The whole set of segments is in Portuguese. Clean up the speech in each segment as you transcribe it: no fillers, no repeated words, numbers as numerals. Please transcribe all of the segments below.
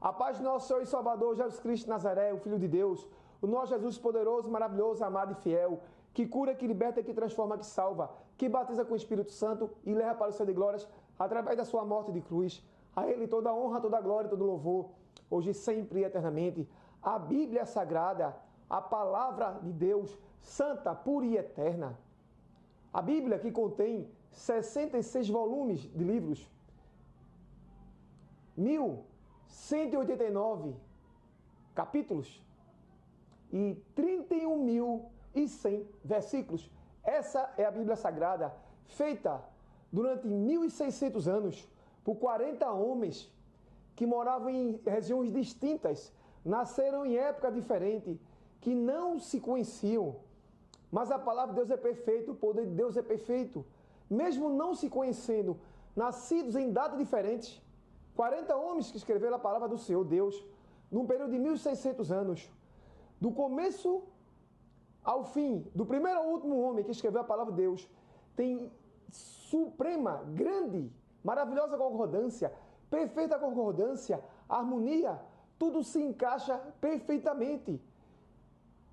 A paz de nosso Senhor e Salvador Jesus Cristo de Nazaré, o Filho de Deus, o nosso Jesus poderoso, maravilhoso, amado e fiel, que cura, que liberta, que transforma, que salva, que batiza com o Espírito Santo e leva para o céu de glórias através da sua morte de cruz. A Ele toda a honra, toda a glória, todo o louvor, hoje, sempre e eternamente. A Bíblia Sagrada, a Palavra de Deus, santa, pura e eterna. A Bíblia, que contém 66 volumes de livros, 1.189 capítulos e 31.100 versículos. Essa é a Bíblia Sagrada, feita durante 1.600 anos por 40 homens que moravam em regiões distintas, nasceram em época diferente, que não se conheciam. Mas a palavra de Deus é perfeita, o poder de Deus é perfeito. Mesmo não se conhecendo, nascidos em datas diferentes, 40 homens que escreveram a palavra do Senhor Deus, num período de 1.600 anos. Do começo ao fim, do primeiro ao último homem que escreveu a palavra de Deus, tem suprema, grande, maravilhosa concordância, perfeita concordância, harmonia, tudo se encaixa perfeitamente.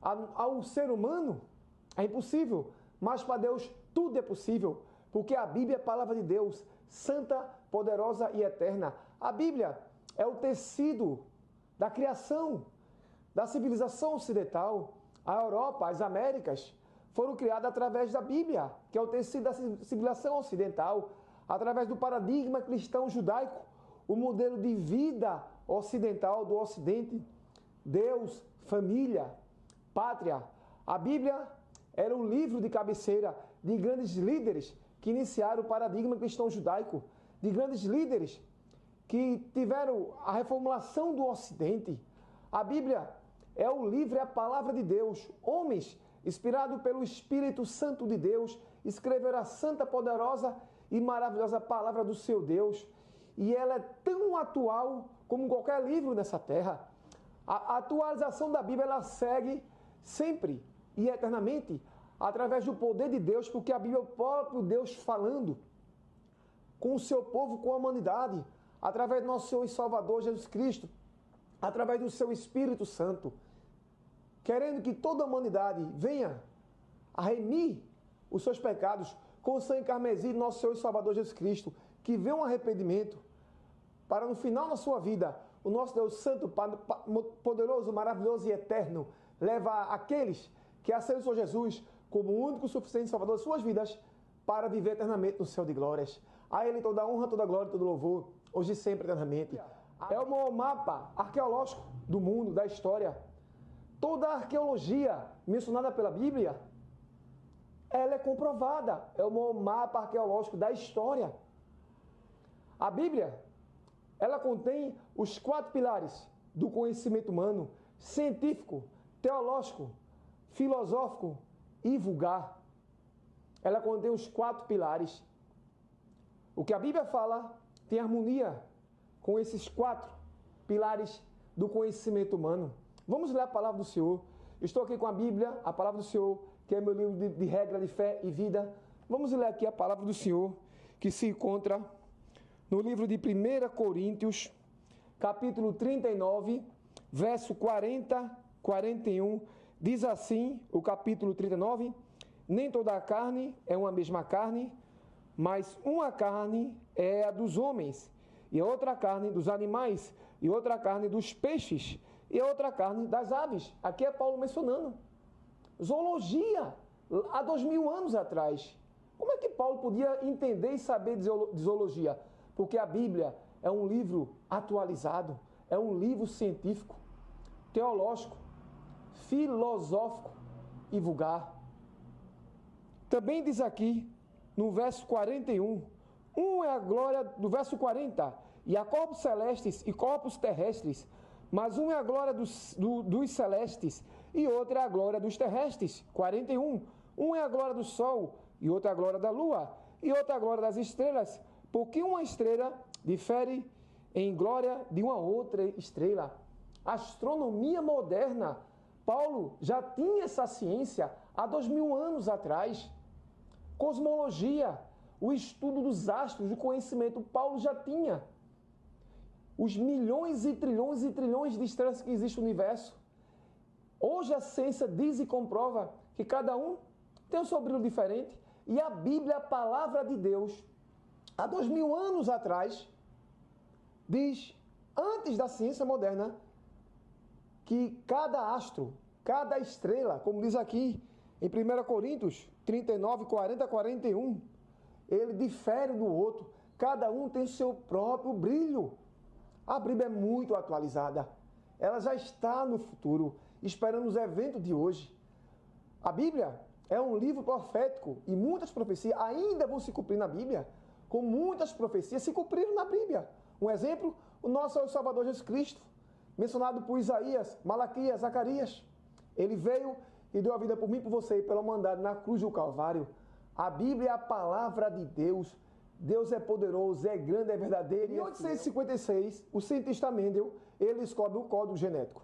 Ao ser humano é impossível, mas para Deus tudo é possível, porque a Bíblia é a palavra de Deus, santa, poderosa e eterna. A Bíblia é o tecido da criação, da civilização ocidental. A Europa, as Américas, foram criadas através da Bíblia, que é o tecido da civilização ocidental, através do paradigma cristão judaico, o modelo de vida ocidental do Ocidente. Deus, família, pátria. A Bíblia era um livro de cabeceira de grandes líderes que iniciaram o paradigma cristão judaico, de grandes líderes que tiveram a reformulação do Ocidente. A Bíblia é o livro, é a palavra de Deus. Homens, inspirados pelo Espírito Santo de Deus, escreveram a santa, poderosa e maravilhosa palavra do seu Deus. E ela é tão atual como qualquer livro nessa terra. A atualização da Bíblia, ela segue sempre e eternamente através do poder de Deus, porque a Bíblia é o próprio Deus falando com o seu povo, com a humanidade, através do nosso Senhor e Salvador Jesus Cristo, através do seu Espírito Santo, querendo que toda a humanidade venha a remir os seus pecados com o sangue carmesim do nosso Senhor e Salvador Jesus Cristo, que venha um arrependimento, para no final da sua vida, o nosso Deus Santo, poderoso, maravilhoso e eterno, levar aqueles que aceitam o Senhor Jesus como o único suficiente Salvador das suas vidas, para viver eternamente no céu de glórias. A Ele toda a honra, toda a glória, todo o louvor, hoje e sempre, eternamente. É o maior mapa arqueológico do mundo, da história. Toda a arqueologia mencionada pela Bíblia, ela é comprovada. É o maior mapa arqueológico da história. A Bíblia, ela contém os 4 pilares do conhecimento humano: científico, teológico, filosófico e vulgar. Ela contém os 4 pilares. O que a Bíblia fala tem harmonia com esses 4 pilares do conhecimento humano. Vamos ler a palavra do Senhor. Estou aqui com a Bíblia, a palavra do Senhor, que é meu livro de regra de fé e vida. Vamos ler aqui a palavra do Senhor, que se encontra no livro de 1 Coríntios, capítulo 39, verso 40, 41. Diz assim o capítulo 39: nem toda a carne é uma mesma carne, mas uma carne é a dos homens, e outra carne dos animais, e outra carne dos peixes, e outra carne das aves. Aqui é Paulo mencionando zoologia, há 2000 anos atrás. Como é que Paulo podia entender e saber de zoologia? Porque a Bíblia é um livro atualizado, é um livro científico, teológico, filosófico e vulgar. Também diz aqui, no verso 41, é a glória, do verso 40, e há corpos celestes e corpos terrestres, mas é a glória dos celestes e outra é a glória dos terrestres. 41, é a glória do sol e outra é a glória da lua e outra é a glória das estrelas, porque uma estrela difere em glória de uma outra estrela. Astronomia moderna, Paulo já tinha essa ciência há 2000 anos atrás. Cosmologia, o estudo dos astros, o conhecimento, Paulo já tinha. os milhões e trilhões de estrelas que existem no universo. Hoje a ciência diz e comprova que cada um tem um seu brilho diferente. E a Bíblia, a palavra de Deus, há 2000 anos atrás, diz, antes da ciência moderna, que cada astro, cada estrela, como diz aqui em 1 Coríntios 39, 40, 41, ele difere do outro. Cada um tem seu próprio brilho. A Bíblia é muito atualizada. Ela já está no futuro, esperando os eventos de hoje. A Bíblia é um livro profético e muitas profecias ainda vão se cumprir na Bíblia, como muitas profecias se cumpriram na Bíblia. Um exemplo, o nosso Salvador Jesus Cristo, mencionado por Isaías, Malaquias, Zacarias. Ele veio e deu a vida por mim, por você, e pela humanidade na cruz do Calvário. A Bíblia é a palavra de Deus. Deus é poderoso, é grande, é verdadeiro. Em 1856, o cientista Mendel, ele descobre o código genético.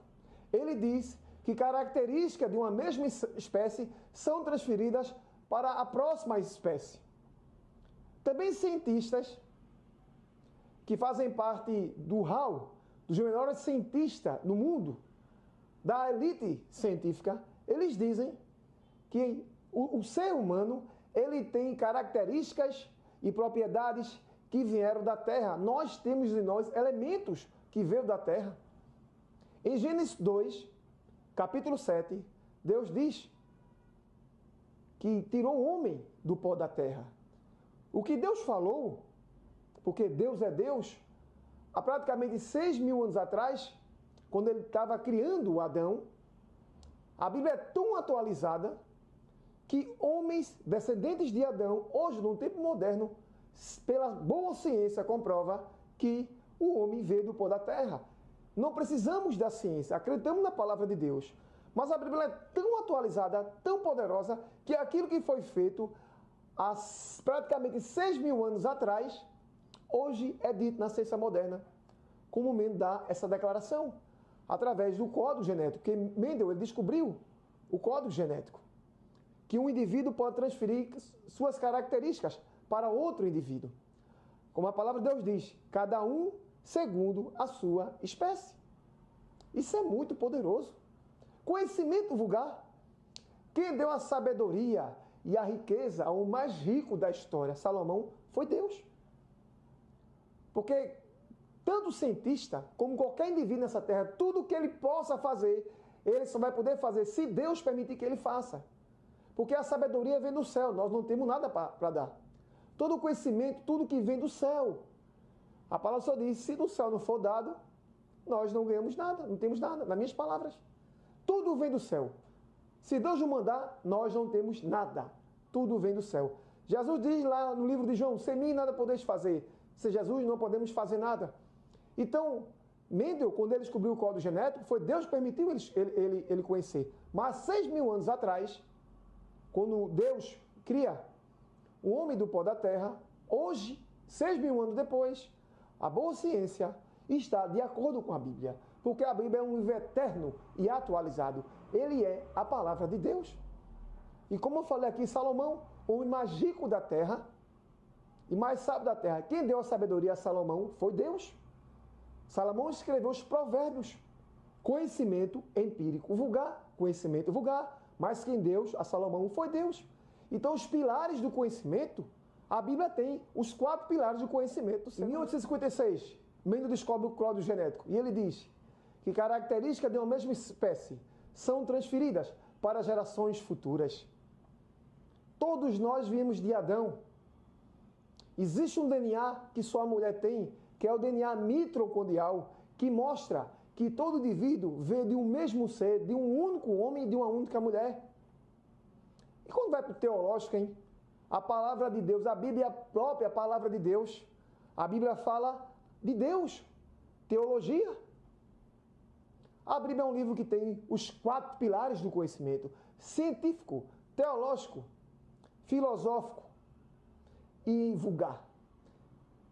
Ele diz que características de uma mesma espécie são transferidas para a próxima espécie. Também cientistas que fazem parte do hall, dos melhores cientistas no mundo, da elite científica, eles dizem que o ser humano ele tem características e propriedades que vieram da terra. Nós temos em nós elementos que veio da terra. Em Gênesis 2, capítulo 7, Deus diz que tirou o homem do pó da terra. O que Deus falou, porque Deus é Deus, há praticamente 6.000 anos atrás, quando ele estava criando o Adão, a Bíblia é tão atualizada que homens descendentes de Adão, hoje no tempo moderno, pela boa ciência comprova que o homem veio do pó da terra. Não precisamos da ciência, acreditamos na palavra de Deus. Mas a Bíblia é tão atualizada, tão poderosa, que aquilo que foi feito há praticamente 6.000 anos atrás, hoje é dito na ciência moderna. Como Mendel dá essa declaração? Através do código genético, que Mendel ele descobriu o código genético. Que um indivíduo pode transferir suas características para outro indivíduo. Como a palavra de Deus diz, cada um segundo a sua espécie. Isso é muito poderoso. Conhecimento vulgar. Quem deu a sabedoria e a riqueza ao mais rico da história, Salomão, foi Deus. Porque tanto o cientista como qualquer indivíduo nessa terra, tudo que ele possa fazer, ele só vai poder fazer se Deus permitir que ele faça. Porque a sabedoria vem do céu, nós não temos nada para dar. Todo o conhecimento, tudo que vem do céu. A palavra só diz, se do céu não for dado, nós não ganhamos nada, não temos nada, nas minhas palavras. Tudo vem do céu. Se Deus não mandar, nós não temos nada. Tudo vem do céu. Jesus diz lá no livro de João, sem mim nada podeis fazer. Sem Jesus não podemos fazer nada. Então, Mendel, quando ele descobriu o código genético, foi Deus que permitiu ele conhecer. Mas 6.000 anos atrás, quando Deus cria o homem do pó da terra, hoje, 6.000 anos depois, a boa ciência está de acordo com a Bíblia. Porque a Bíblia é um livro eterno e atualizado. Ele é a palavra de Deus. E como eu falei aqui, Salomão, o homem mais rico da terra e mais sábio da terra. Quem deu a sabedoria a Salomão foi Deus. Salomão escreveu os provérbios. Conhecimento empírico vulgar, conhecimento vulgar. Mas quem deu a Salomão foi Deus. Então, os pilares do conhecimento, a Bíblia tem os 4 pilares do conhecimento. Em 1856, Mendel descobre o código genético e ele diz que características de uma mesma espécie são transferidas para gerações futuras. Todos nós viemos de Adão. Existe um DNA que só a mulher tem, que é o DNA mitocondrial, que mostra que todo indivíduo veio de um mesmo ser, de um único homem e de uma única mulher. E quando vai para o teológico, hein? A palavra de Deus, a Bíblia é a própria palavra de Deus. A Bíblia fala de Deus, teologia. A Bíblia é um livro que tem os 4 pilares do conhecimento: científico, teológico, filosófico e vulgar.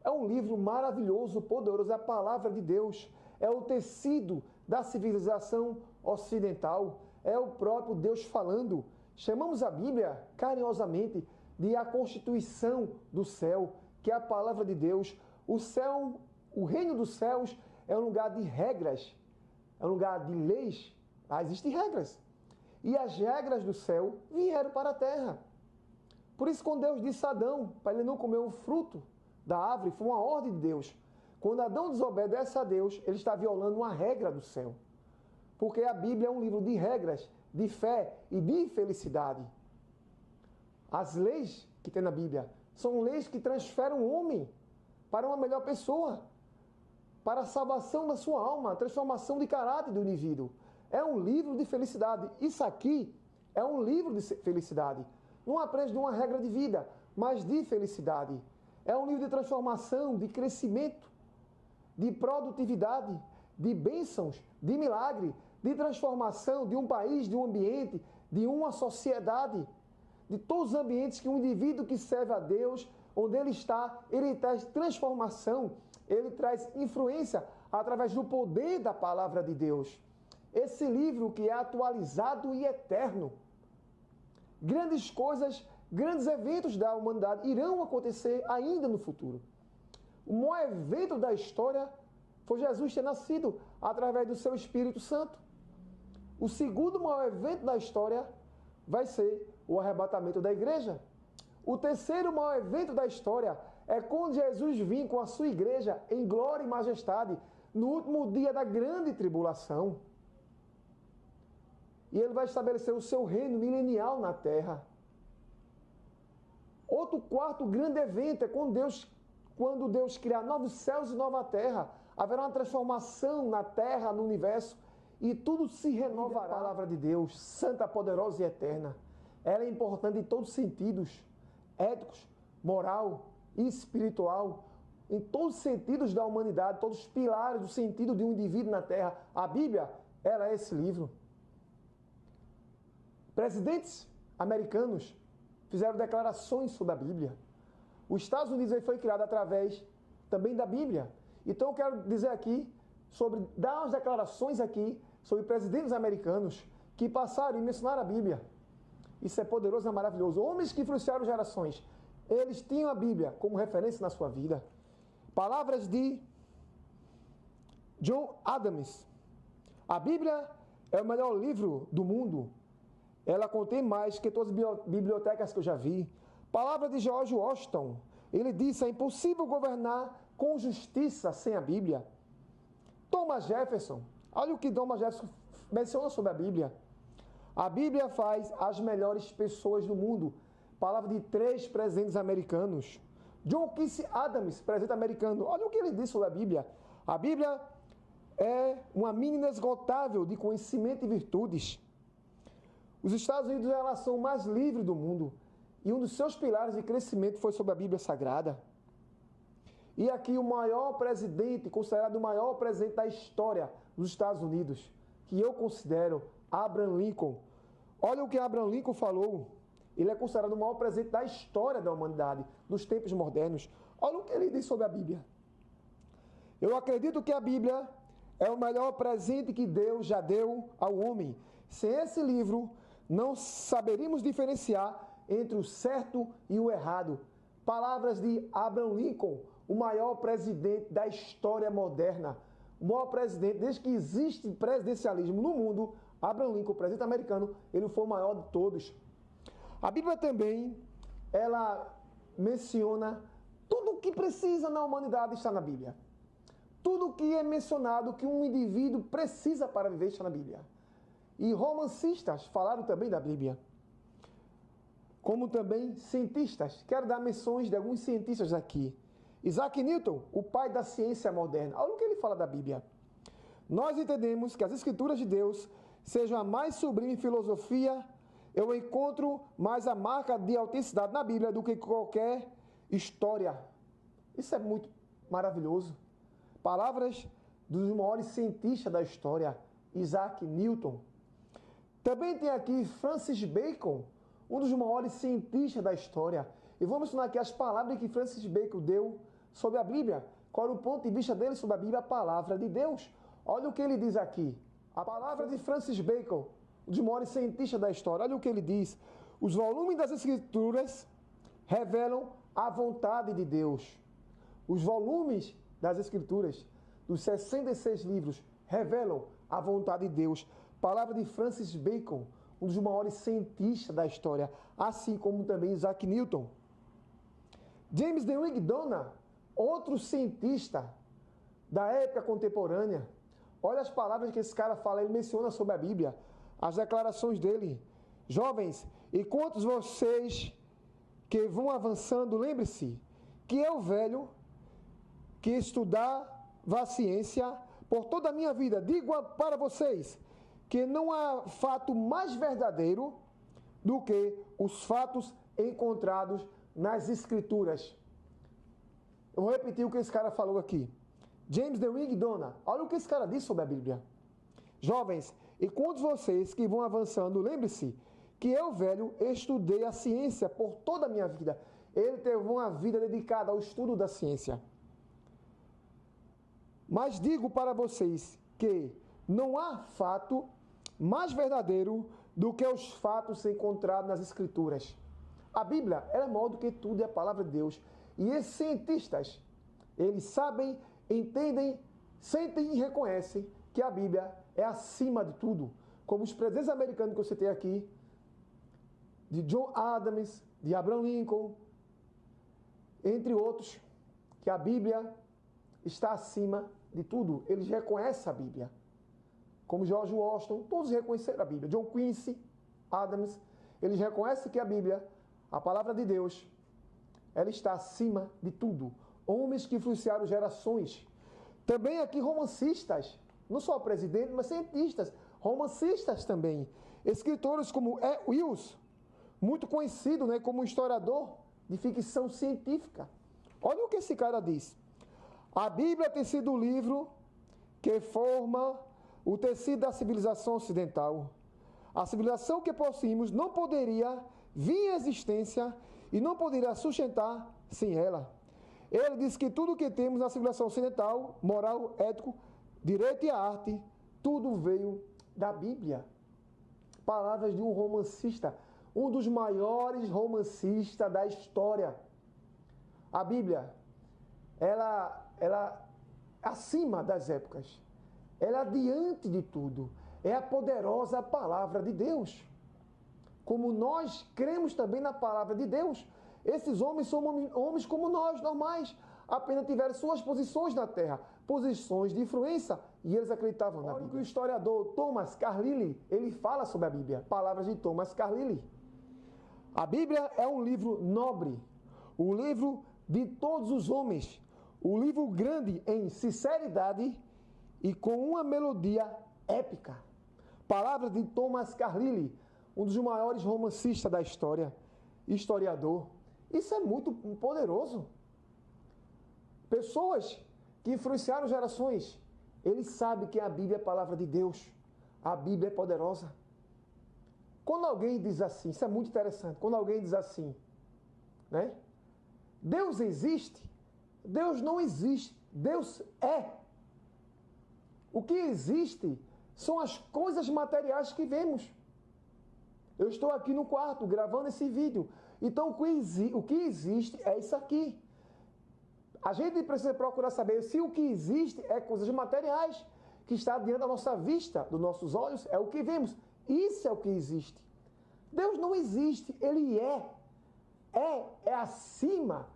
É um livro maravilhoso, poderoso, é a palavra de Deus. É o tecido da civilização ocidental. É o próprio Deus falando. Chamamos a Bíblia, carinhosamente, de a constituição do céu, que é a palavra de Deus. O céu, o reino dos céus, é um lugar de regras, é um lugar de leis. Lá existem regras. E as regras do céu vieram para a terra. Por isso, quando Deus disse a Adão para ele não comer o fruto da árvore, foi uma ordem de Deus. Quando Adão desobedece a Deus, ele está violando uma regra do céu. Porque a Bíblia é um livro de regras, de fé e de felicidade. As leis que tem na Bíblia são leis que transferem o homem para uma melhor pessoa, para a salvação da sua alma, a transformação de caráter do indivíduo. É um livro de felicidade. Isso aqui é um livro de felicidade. Não apenas de uma regra de vida, mas de felicidade. É um livro de transformação, de crescimento, de produtividade, de bênçãos, de milagre, de transformação de um país, de um ambiente, de uma sociedade, de todos os ambientes que um indivíduo que serve a Deus, onde ele está, ele traz transformação, ele traz influência através do poder da palavra de Deus. Esse livro que é atualizado e eterno. Grandes coisas, grandes eventos da humanidade irão acontecer ainda no futuro. O maior evento da história foi Jesus ter nascido através do seu Espírito Santo. O segundo maior evento da história vai ser o arrebatamento da igreja. O terceiro maior evento da história é quando Jesus vir com a sua igreja em glória e majestade no último dia da grande tribulação. E ele vai estabelecer o seu reino milenial na terra. Outro quarto grande evento é quando Deus criar novos céus e nova terra. Haverá uma transformação na terra, no universo, e tudo se renovará. A palavra de Deus, santa, poderosa e eterna, ela é importante em todos os sentidos, éticos, moral e espiritual, em todos os sentidos da humanidade, todos os pilares do sentido de um indivíduo na terra. A Bíblia, ela é esse livro. Presidentes americanos fizeram declarações sobre a Bíblia. Os Estados Unidos foi criado através também da Bíblia. Então eu quero dizer aqui, dar umas declarações aqui sobre presidentes americanos que passaram e mencionaram a Bíblia. Isso é poderoso e maravilhoso. Homens que influenciaram gerações, eles tinham a Bíblia como referência na sua vida. Palavras de John Adams. A Bíblia é o melhor livro do mundo. Ela contém mais que todas as bibliotecas que eu já vi. Palavra de George Washington. Ele disse: é impossível governar com justiça sem a Bíblia. Thomas Jefferson. Olha o que Thomas Jefferson menciona sobre a Bíblia. A Bíblia faz as melhores pessoas do mundo. Palavra de 3 presidentes americanos. John Quincy Adams, presidente americano. Olha o que ele diz sobre a Bíblia. A Bíblia é uma mina inesgotável de conhecimento e virtudes. Os Estados Unidos é a nação mais livre do mundo. E um dos seus pilares de crescimento foi sobre a Bíblia Sagrada. E aqui o maior presidente, considerado o maior presidente da história dos Estados Unidos, que eu considero Abraham Lincoln. Olha o que Abraham Lincoln falou. Ele é considerado o maior presidente da história da humanidade, dos tempos modernos. Olha o que ele diz sobre a Bíblia. Eu acredito que a Bíblia é o melhor presente que Deus já deu ao homem. Sem esse livro, não saberíamos diferenciar entre o certo e o errado. Palavras de Abraham Lincoln, o maior presidente da história moderna. O maior presidente, desde que existe presidencialismo no mundo, Abraham Lincoln, presidente americano, ele foi o maior de todos. A Bíblia também, ela menciona tudo o que precisa na humanidade está na Bíblia. Tudo o que é mencionado que um indivíduo precisa para viver está na Bíblia. E romancistas falaram também da Bíblia. Como também cientistas. Quero dar menções de alguns cientistas aqui. Isaac Newton, o pai da ciência moderna. Olha o que ele fala da Bíblia. Nós entendemos que as Escrituras de Deus sejam a mais sublime filosofia. Eu encontro mais a marca de autenticidade na Bíblia do que qualquer história. Isso é muito maravilhoso. Palavras dos maiores cientistas da história, Isaac Newton. Também tem aqui Francis Bacon, um dos maiores cientistas da história. E vou mencionar aqui as palavras que Francis Bacon deu sobre a Bíblia. Qual era o ponto de vista dele sobre a Bíblia, a palavra de Deus. Olha o que ele diz aqui. A palavra de Francis Bacon, um dos maiores cientistas da história. Olha o que ele diz. Os volumes das Escrituras revelam a vontade de Deus. Os volumes das Escrituras, dos 66 livros revelam a vontade de Deus. Palavra de Francis Bacon, um dos maiores cientistas da história, assim como também Isaac Newton. James DeWitt Donner, outro cientista da época contemporânea. Olha as palavras que esse cara fala, ele menciona sobre a Bíblia, as declarações dele. Jovens, e quantos vocês que vão avançando, lembre-se que eu, velho, que estudava a ciência por toda a minha vida, digo para vocês que não há fato mais verdadeiro do que os fatos encontrados nas Escrituras. Eu vou repetir o que esse cara falou aqui. James DeWitt Donner, olha o que esse cara disse sobre a Bíblia. Jovens, e quantos vocês que vão avançando, lembre-se que eu, velho, estudei a ciência por toda a minha vida. Ele teve uma vida dedicada ao estudo da ciência. Mas digo para vocês que não há fato mais verdadeiro do que os fatos encontrados nas Escrituras. A Bíblia é maior do que tudo, é a palavra de Deus. E esses cientistas, eles sabem, entendem, sentem e reconhecem que a Bíblia é acima de tudo. Como os presidentes americanos que você tem aqui, de John Adams, de Abraham Lincoln, entre outros, que a Bíblia está acima de tudo. Eles reconhecem a Bíblia. Como George Washington, todos reconheceram a Bíblia. John Quincy Adams, eles reconhecem que a Bíblia, a palavra de Deus, ela está acima de tudo. Homens que influenciaram gerações. Também aqui romancistas, não só presidentes, mas cientistas, romancistas também. Escritores como E. Wills, muito conhecido, né, como historiador de ficção científica. Olha o que esse cara diz. A Bíblia tem sido o livro que forma o tecido da civilização ocidental. A civilização que possuímos não poderia vir à existência e não poderia sustentar sem ela. Ele diz que tudo o que temos na civilização ocidental, moral, ético, direito e arte, tudo veio da Bíblia. Palavras de um romancista, um dos maiores romancistas da história. A Bíblia, ela acima das épocas, ela diante de tudo, é a poderosa palavra de Deus. Como nós cremos também na palavra de Deus, esses homens são homens como nós, normais, apenas tiveram suas posições na terra, posições de influência, e eles acreditavam na Bíblia. O historiador Thomas Carlyle, ele fala sobre a Bíblia, palavras de Thomas Carlyle. A Bíblia é um livro nobre, o livro de todos os homens, o livro grande em sinceridade e com uma melodia épica. Palavras de Thomas Carlyle, um dos maiores romancistas da história, historiador. Isso é muito poderoso. Pessoas que influenciaram gerações, eles sabem que a Bíblia é a palavra de Deus. A Bíblia é poderosa. Quando alguém diz assim, isso é muito interessante, quando alguém diz assim, né? Deus existe? Deus não existe. Deus é. O que existe são as coisas materiais que vemos. Eu estou aqui no quarto gravando esse vídeo. Então, o que existe é isso aqui. A gente precisa procurar saber se o que existe é coisas materiais, que está diante da nossa vista, dos nossos olhos, é o que vemos. Isso é o que existe. Deus não existe, Ele é. É acima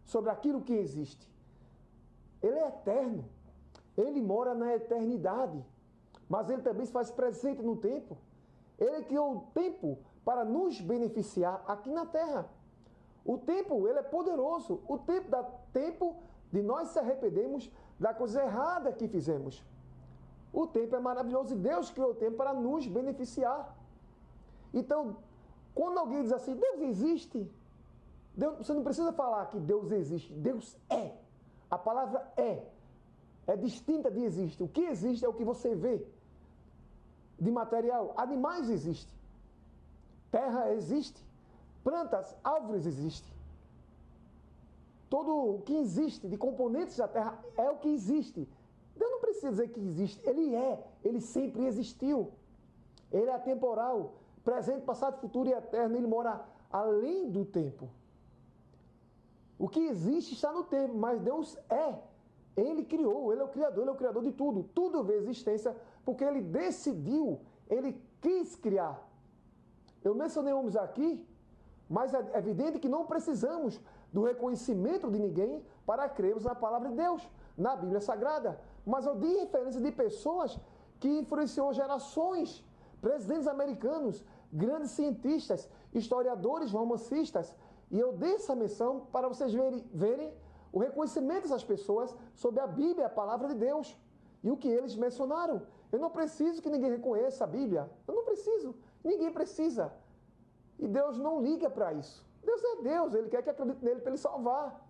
sobre aquilo que existe. Ele é eterno. Ele mora na eternidade. Mas Ele também se faz presente no tempo. Ele criou o tempo para nos beneficiar aqui na terra. O tempo, ele é poderoso. O tempo dá tempo de nós se arrependermos da coisa errada que fizemos. O tempo é maravilhoso e Deus criou o tempo para nos beneficiar. Então, quando alguém diz assim, Deus existe, você não precisa falar que Deus existe. Deus é. A palavra é distinta de existe. O que existe é o que você vê de material. Animais existem. Terra existe. Plantas, árvores existem. Tudo o que existe de componentes da terra é o que existe. Deus não precisa dizer que existe. Ele é. Ele sempre existiu. Ele é atemporal, presente, passado, futuro e eterno. Ele mora além do tempo. O que existe está no tempo, mas Deus é. Ele criou, Ele é o Criador de tudo. Tudo veio à existência porque Ele decidiu, Ele quis criar. Eu mencionei homens aqui, mas é evidente que não precisamos do reconhecimento de ninguém para crermos na palavra de Deus, na Bíblia Sagrada. Mas eu dei referência de pessoas que influenciou gerações, presidentes americanos, grandes cientistas, historiadores, romancistas. E eu dei essa menção para vocês verem o reconhecimento dessas pessoas sobre a Bíblia, a palavra de Deus, e o que eles mencionaram. Eu não preciso que ninguém reconheça a Bíblia. Eu não preciso. Ninguém precisa. E Deus não liga para isso. Deus é Deus, Ele quer que acredite nele para Ele salvar.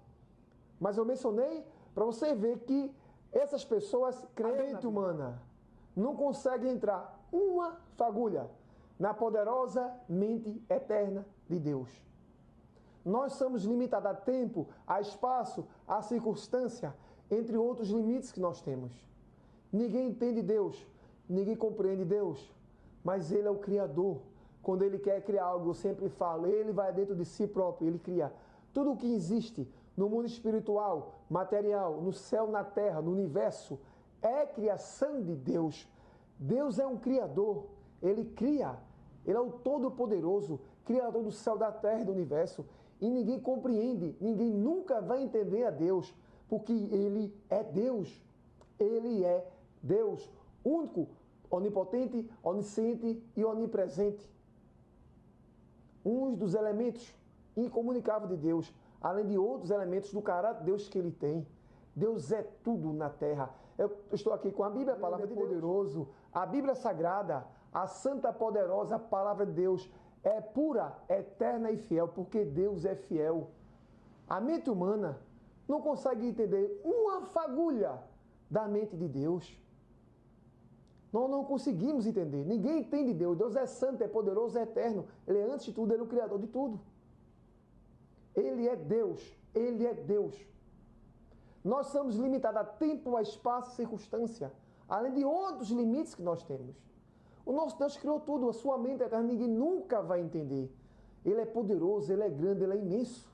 Mas eu mencionei para você ver que essas pessoas, a mente humana, não consegue entrar uma fagulha na poderosa mente eterna de Deus. Nós somos limitados a tempo, a espaço, a circunstância, entre outros limites que nós temos. Ninguém entende Deus, ninguém compreende Deus, mas Ele é o Criador. Quando Ele quer criar algo, eu sempre falo, Ele vai dentro de si próprio, Ele cria tudo o que existe no mundo espiritual, material, no céu, na terra, no universo, é criação de Deus. Deus é um Criador, Ele cria, Ele é o Todo-Poderoso, Criador do céu, da terra e do universo. E ninguém compreende, ninguém nunca vai entender a Deus, porque Ele é Deus. Ele é Deus, único, onipotente, onisciente e onipresente. Um dos elementos incomunicáveis de Deus, além de outros elementos do caráter de Deus que Ele tem. Deus é tudo na terra. Eu estou aqui com a Bíblia, a palavra de Poderoso, a Bíblia Sagrada, a Santa Poderosa Palavra de Deus, é pura, eterna e fiel, porque Deus é fiel. A mente humana não consegue entender uma fagulha da mente de Deus. Nós não conseguimos entender. Ninguém entende Deus. Deus é santo, é poderoso, é eterno. Ele é, antes de tudo, Ele é o Criador de tudo. Ele é Deus. Ele é Deus. Nós somos limitados a tempo, a espaço, a circunstância, além de outros limites que nós temos. O nosso Deus criou tudo, a sua mente é eterna, ninguém nunca vai entender. Ele é poderoso, Ele é grande, Ele é imenso.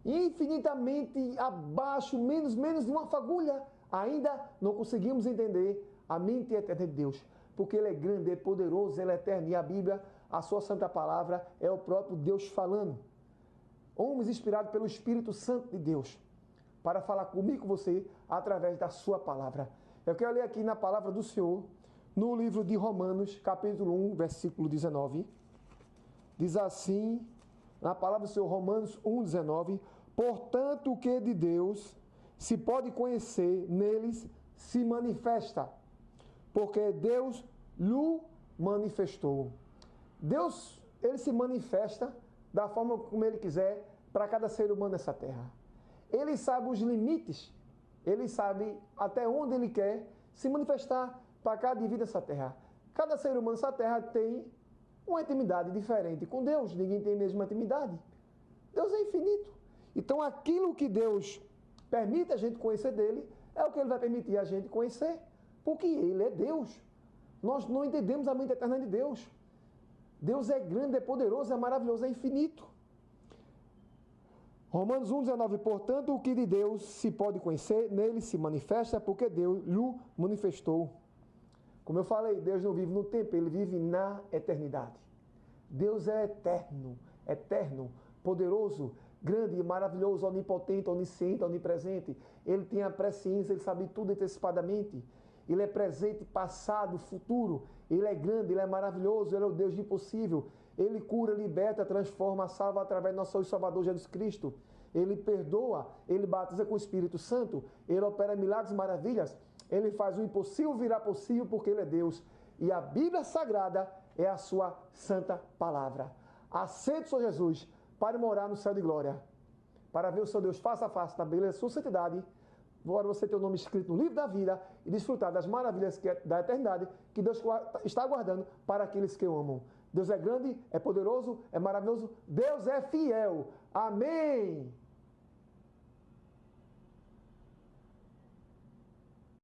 Infinitamente abaixo, menos de uma fagulha, ainda não conseguimos entender a mente eterna de Deus. Porque Ele é grande, é poderoso, Ele é eterno. E a Bíblia, a sua santa palavra, é o próprio Deus falando. Homens inspirados pelo Espírito Santo de Deus, para falar comigo e com você, através da sua palavra. Eu quero ler aqui na palavra do Senhor, no livro de Romanos, capítulo 1, versículo 19, diz assim, na palavra do Senhor, Romanos 1, 19, portanto, o que de Deus se pode conhecer, neles se manifesta, porque Deus lhe manifestou. Deus, Ele se manifesta da forma como Ele quiser para cada ser humano nessa terra. Ele sabe os limites, Ele sabe até onde Ele quer se manifestar para cada indivíduo dessa terra. Cada ser humano nessa terra tem uma intimidade diferente com Deus. Ninguém tem a mesma intimidade. Deus é infinito. Então, aquilo que Deus permite a gente conhecer dele, é o que Ele vai permitir a gente conhecer. Porque Ele é Deus. Nós não entendemos a mente eterna de Deus. Deus é grande, é poderoso, é maravilhoso, é infinito. Romanos 1,19, portanto, o que de Deus se pode conhecer, nele se manifesta, porque Deus lhe manifestou. Como eu falei, Deus não vive no tempo, Ele vive na eternidade. Deus é eterno, poderoso, grande, maravilhoso, onipotente, onisciente, onipresente. Ele tem a presciência, Ele sabe tudo antecipadamente. Ele é presente, passado, futuro. Ele é grande, Ele é maravilhoso, Ele é o Deus do impossível. Ele cura, liberta, transforma, salva através do nosso Salvador Jesus Cristo. Ele perdoa, Ele batiza com o Espírito Santo, Ele opera milagres e maravilhas. Ele faz o impossível virar possível porque Ele é Deus. E a Bíblia Sagrada é a sua santa palavra. Aceite o Senhor Jesus para morar no céu de glória, para ver o seu Deus face a face na beleza da sua santidade. Agora você ter o nome escrito no livro da vida e desfrutar das maravilhas da eternidade que Deus está aguardando para aqueles que o amam. Deus é grande, é poderoso, é maravilhoso. Deus é fiel. Amém.